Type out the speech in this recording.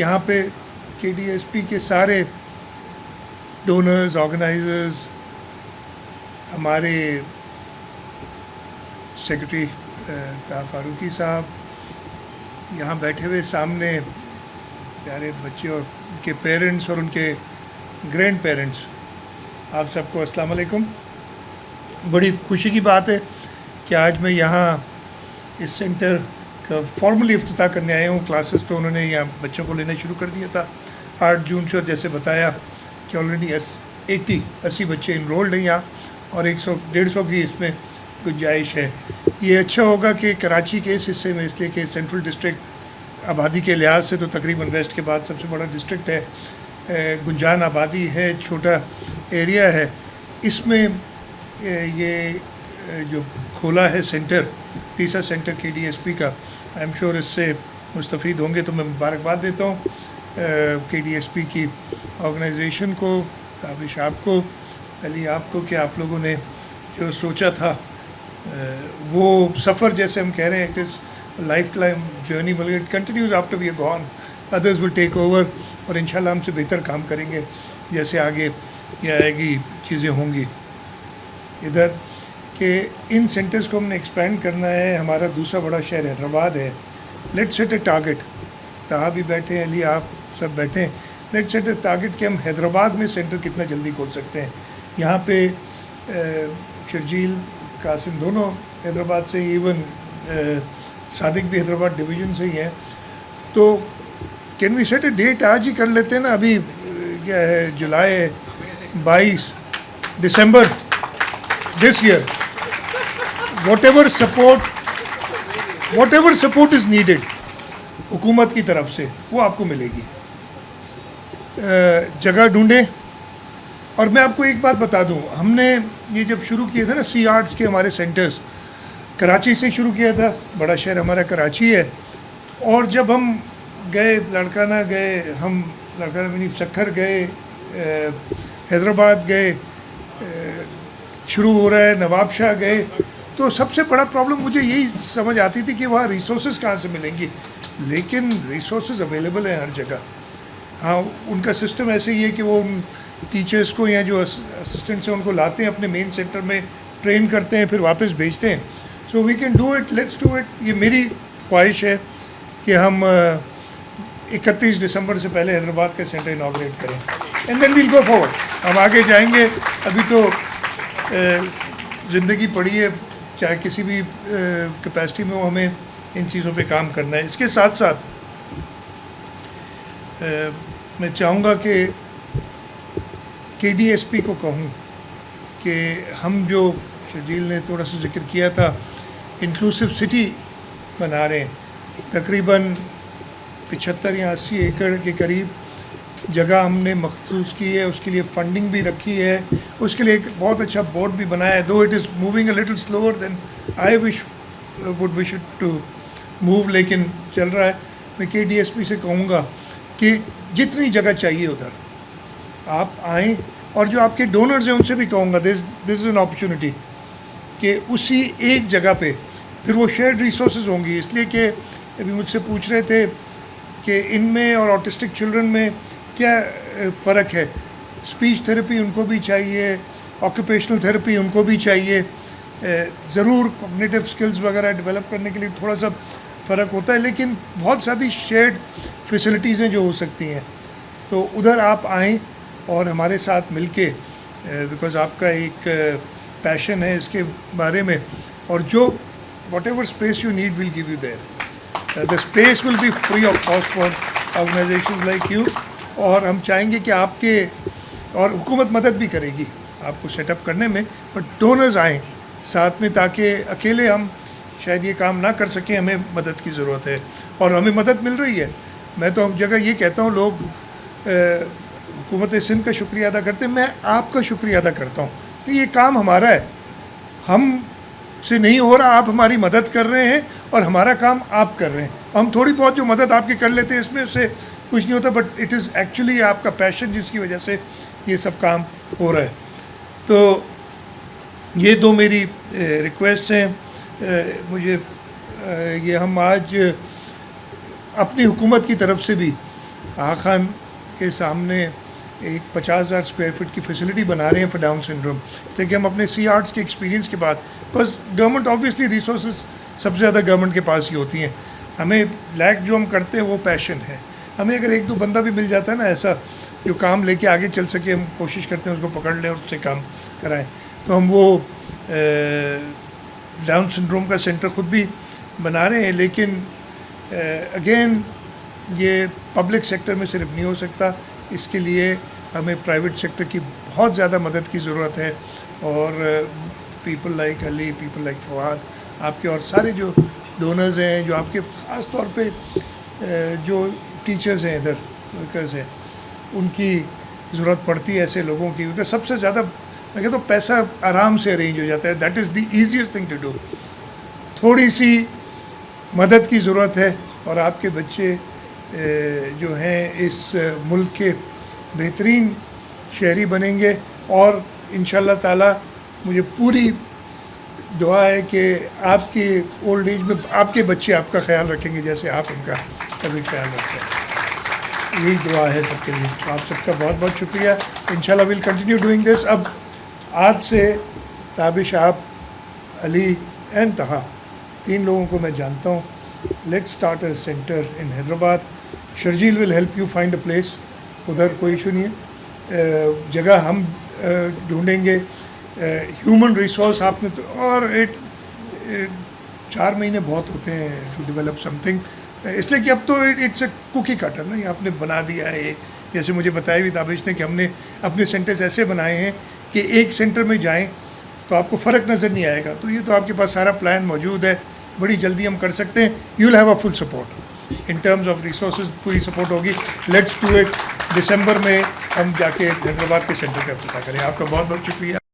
यहाँ पे KDSP के सारे डोनर्स, ऑर्गेनाइजर्स, हमारे सेक्रेटरी फारूकी साहब यहाँ बैठे हुए, सामने प्यारे बच्चे और उनके पेरेंट्स और उनके ग्रैंड पेरेंट्स, आप सबको अस्सलाम वालेकुम। बड़ी खुशी की बात है कि आज मैं यहाँ इस सेंटर का फॉर्मली इफ्तिताह करने आया हूँ। क्लासेस तो उन्होंने यहाँ बच्चों को लेना शुरू कर दिया था 8 जून से, और जैसे बताया कि ऑलरेडी 80 बच्चे इनरोल्ड हैं यहाँ और 100-150 की इसमें गुंजाइश है। ये अच्छा होगा कि कराची के इस हिस्से में, इसलिए कि सेंट्रल डिस्ट्रिक्ट आबादी के लिहाज से तो तकरीबन वेस्ट के बाद सबसे बड़ा डिस्ट्रिक्ट है, गुंजान आबादी है, छोटा एरिया है, इसमें ये जो खोला है सेंटर, तीसरा सेंटर KDSP का, आई एम श्योर इससे मुस्तफ़ीद होंगे। तो मैं मुबारकबाद देता हूँ KDSP की ऑर्गेनाइजेशन को, ताबिश आपको, अली आपको, कि आप लोगों ने जो सोचा था वो सफ़र, जैसे हम कह रहे हैं, it is lifetime journey, बल्कि it continues after we are gone, others will take over, और इंशाल्लाह हमसे बेहतर काम करेंगे जैसे आगे ये आएगी चीज़ें होंगी। इधर कि इन सेंटर्स को हमने एक्सपेंड करना है। हमारा दूसरा बड़ा शहर हैदराबाद है। लेट्स सेट ए टारगेट, तहा भी बैठे हैं, अली आप सब बैठे हैं, लेट्स सेट ए टारगेट कि हम हैदराबाद में सेंटर कितना जल्दी खोल सकते हैं। यहाँ पे शर्जील, कासिम दोनों हैदराबाद से, इवन सादिक भी हैदराबाद डिवीज़न से ही हैं। तो can we set a date, आज ही कर लेते हैं ना, अभी क्या है, July 22 December this year, whatever support is needed हुकूमत की तरफ से, वो आपको मिलेगी। जगह ढूंढें। और मैं आपको एक बात बता दूं, हमने ये जब शुरू किए थे ना सी आर्ट्स के हमारे सेंटर्स, कराची से शुरू किया था, बड़ा शहर हमारा कराची है, और जब हम गए, लड़काना गए, हम लड़काना नहीं, सक्खर गए, हैदराबाद गए, शुरू हो रहा है, नवाबशाह गए, तो सबसे बड़ा प्रॉब्लम मुझे यही समझ आती थी कि वहाँ रिसोर्सेज कहाँ से मिलेंगी। लेकिन रिसोर्सेज अवेलेबल हैं हर जगह। हाँ, उनका सिस्टम ऐसे ही है कि वो उन टीचर्स को या जो असिस्टेंट्स हैं उनको लाते हैं, अपने मेन सेंटर में ट्रेन करते हैं, फिर वापस भेजते हैं। So we can do it, let's do it. ये मेरी ख्वाहिश है कि हम 31 दिसंबर से पहले हैदराबाद का सेंटर इनाग्रेट करें, and then we'll go forward. हम आगे जाएंगे। अभी तो ज़िंदगी पड़ी है, चाहे किसी भी कैपेसिटी में हो, हमें इन चीज़ों पे काम करना है। इसके साथ साथ मैं चाहूँगा कि KDSP को कहूँ कि हम जो शर्जील ने थोड़ा सा जिक्र किया था, इंक्लूसिव सिटी बना रहे हैं। तकरीबन 75 या 80 एकड़ के करीब जगह हमने मखसूस की है, उसके लिए फंडिंग भी रखी है, उसके लिए एक बहुत अच्छा बोर्ड भी बनाया है। Though it is moving a little slower than I would wish it to move, लेकिन चल रहा है। मैं KDSP से कहूँगा कि जितनी जगह चाहिए उधर आप आएँ, और जो आपके डोनर्स हैं उनसे भी कहूँगा, दिस इज़ एन अपॉर्चुनिटी कि उसी एक जगह पे फिर वो शेयर्ड रिसोर्सेज होंगी। इसलिए कि अभी मुझसे पूछ रहे थे कि इनमें और ऑटिस्टिक चिल्ड्रन में क्या फ़र्क है। स्पीच थेरेपी उनको भी चाहिए, ऑक्यूपेशनल थेरेपी उनको भी चाहिए, ज़रूर कॉग्निटिव स्किल्स वगैरह डेवलप करने के लिए थोड़ा सा फ़र्क होता है, लेकिन बहुत सारी शेयर्ड फैसिलिटीज़ हैं जो हो सकती हैं। तो उधर आप आएँ और हमारे साथ मिलके, बिकॉज़ आपका एक पैशन है इसके बारे में, और जो whatever space you need we'll give you there. The space will be free of cost for organizations like you. और हम चाहेंगे कि आपके, और हुकूमत मदद भी करेगी आपको सेटअप करने में, बट डोनर्स आएँ साथ में, ताकि अकेले हम शायद ये काम ना कर सकें, हमें मदद की ज़रूरत है और हमें मदद मिल रही है। मैं तो हर जगह ये कहता हूँ, लोग हुकूमत सिंध का शुक्रिया अदा करते हैं, मैं आपका शुक्रिया अदा करता हूँ। तो ये काम हमारा है, हम से नहीं हो रहा, आप हमारी मदद कर रहे हैं और हमारा काम आप कर रहे हैं। हम थोड़ी बहुत जो मदद आपकी कर लेते हैं इसमें से कुछ नहीं होता, बट इट इज़ एक्चुअली आपका पैशन जिसकी वजह से ये सब काम हो रहा है। तो ये दो मेरी रिक्वेस्ट हैं। मुझे ये हम आज अपनी हुकूमत की तरफ से भी آغا خان کے سامنے ایک 50,000 اسکوائر فٹ کی فیسلٹی بنا رہے ہیں فار ڈاؤن سنڈروم، اس لیے کہ ہم اپنے سی آرٹس کے ایکسپیرینس کے بعد، بس گورنمنٹ آبویسلی ریسورسز سب سے زیادہ گورنمنٹ کے پاس ہی ہوتی ہیں، ہمیں لیک جو ہم کرتے ہیں وہ پیشن ہے. ہمیں اگر ایک دو بندہ بھی مل جاتا ہے نا ایسا جو کام لے کے آگے چل سکے، ہم کوشش کرتے ہیں اس کو پکڑ لیں اور اس سے کام کرائیں. تو ہم وہ ڈاؤن سنڈروم کا سینٹر خود بھی بنا رہے ہیں، لیکن اگین یہ پبلک سیکٹر میں صرف نہیں ہو سکتا، اس کے لیے ہمیں پرائیویٹ سیکٹر کی بہت زیادہ مدد کی ضرورت ہے. اور پیپل لائک علی، پیپل لائک فواد، آپ کے اور سارے جو ڈونرز ہیں، جو آپ کے خاص طور پہ جو ٹیچرز ہیں ادھر ورکرز ہیں، ان کی ضرورت پڑتی ہے ایسے لوگوں کی، کیونکہ سب سے زیادہ میں کہتا ہوں پیسہ آرام سے ارینج ہو جاتا ہے. That is the easiest thing to do. تھوڑی سی مدد کی ضرورت ہے اور آپ کے بچے جو ہیں اس ملک کے بہترین شہری بنیں گے. اور انشاءاللہ تعالی مجھے پوری دعا ہے کہ آپ کی اولڈ ایج میں آپ کے بچے آپ کا خیال رکھیں گے جیسے آپ ان کا کبھی خیال رکھتے ہیں. یہی دعا ہے سب کے لیے. آپ سب کا بہت بہت شکریہ. انشاءاللہ ویل کنٹینیو ڈوئنگ دس. اب آج سے تابش، آپ، علی اینڈ طہا، 3 لوگوں کو میں جانتا ہوں. Let start a centre in Hyderabad. Sharjeel will help you find a place. ادھر کوئی ایشو نہیں ہے، جگہ ہم ڈھونڈیں گے. ہیومن ریسورس آپ نے تو، اور 4 مہینے بہت ہوتے ہیں ٹو ڈیولپ سم تھنگ، اس لیے کہ اب تو اٹس اے کوکی کٹر نا، یہ آپ نے بنا دیا ہے. جیسے مجھے بتایا بھی تابش نے کہ ہم نے اپنے سینٹرز ایسے بنائے ہیں کہ ایک سینٹر میں جائیں تو آپ کو فرق نظر نہیں آئے گا. تو یہ تو آپ کے پاس سارا پلان موجود ہے، بڑی جلدی ہم کر سکتے ہیں. You will have a full support in terms of resources, پوری سپورٹ ہوگی. Let's do it. دسمبر میں ہم جا کے حیدرآباد کے سینٹر کا افتتاح کریں. آپ کا بہت بہت شکریہ.